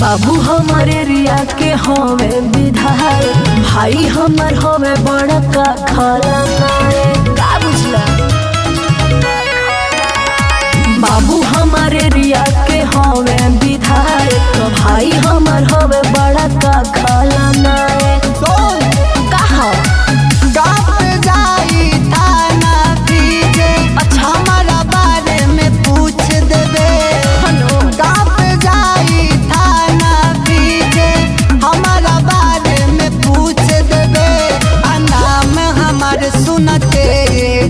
बाबू हमारे रिया के होवे विधायक, भाई हमर होवे बड़का खलनायक। का बुझला? बाबू हमारे रिया के होवे विधायक, भाई हमर होवे बड़का खलनायक। कहा हमारा बारे में पूछ देबे, हमारा बारे में पूछ देबे। नाम हमारे सुनते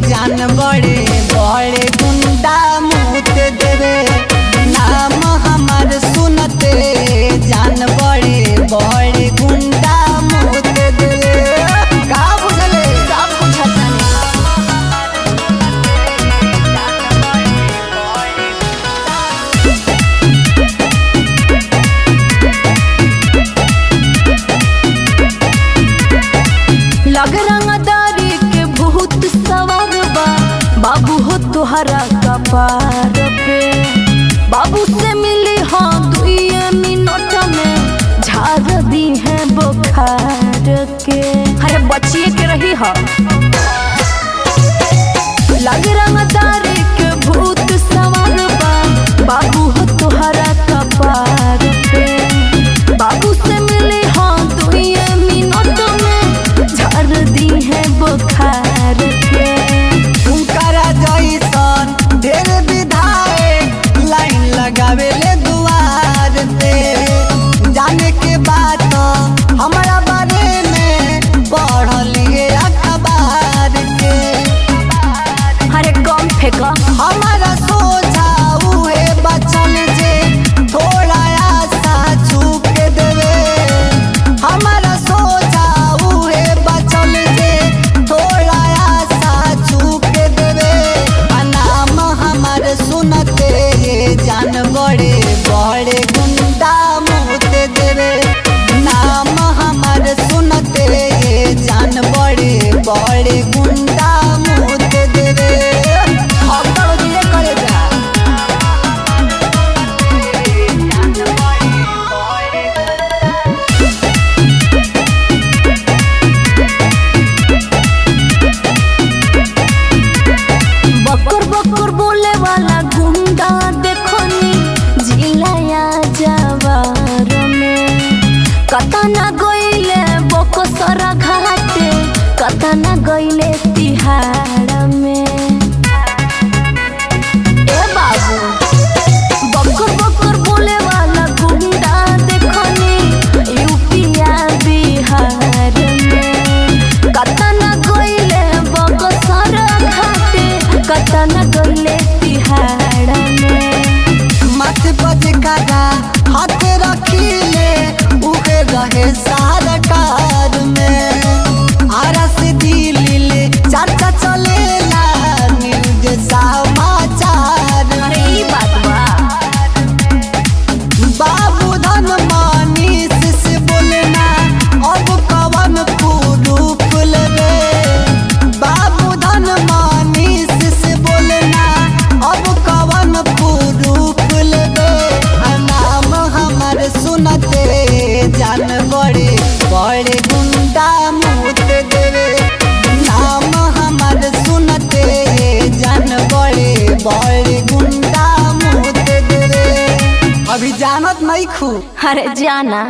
जान बड़े बड़े गुंडा मुँह देवे। नाम हमारे सुनते जान बड़े बड़े गुंडा मुँह देवे। का बुझले? सब कुछ लग रंगदारी के बहुत सवार बा, बाबू हो तुहरा कपार पे। बाबू से मिली हाँ 2 मिनट में झाड़ दी है बुखार के। अरे बचिए के रही हा। लग रंगदारी के बहुत सवार बा, बाबू हो तुहरा कपार पे। बाबू से मिली हाँ 2 मिनट में झाड़ दी है बुखार के। उनकरा जैसन ढेर विधायक लाइन लगावे ले दुआर पे। जाने के बाद हमारा बारे में पढ़लिए अखबार के। अरे कम फेंका। हमारा सोचा उहे बचल जे थोड़ा आशा छूक देवे। हमारा सोचा उहे बचल जे थोड़ा आशा छूक देवे। नाम हमारे सुनते जान बड़े बड़े गुंडा मुँह देवे। नाम हमारे सुनते जान बड़े बड़े गुंडा मुँह देवे। करे जा बकर बकर बोले वाला गुंडा देखो नी जिलाया जवार में। कतना गइले बकसरा घाटे, कतना गइले तिहाड़ में। ए बाबू बकर बकर बोले वाला गुंडा देखो नी यूपिया बिहार में। कतना गइले बकसरा घाटे, कतना गइले तिहाड़ में। मत बजकारा हाथ रखिले उहे रहे सरकार में। आरा से दिल्ली चर्चा चलेला न्यूज समाचार। अरे ई बात बा। बाबू धन मनीष से बोलना अब कवन प्रूफ लेबे। बाबू धन मनीष से बोलना अब कवन प्रूफ लेबे। नाम हमारे सुनते जान बड़े बड़े गुंडा मुँह देवे। नाम हमारे सुनते जान बड़े बड़े गुंडा मुँह देवे। अभी जानत नहीं खू। अरे जाना।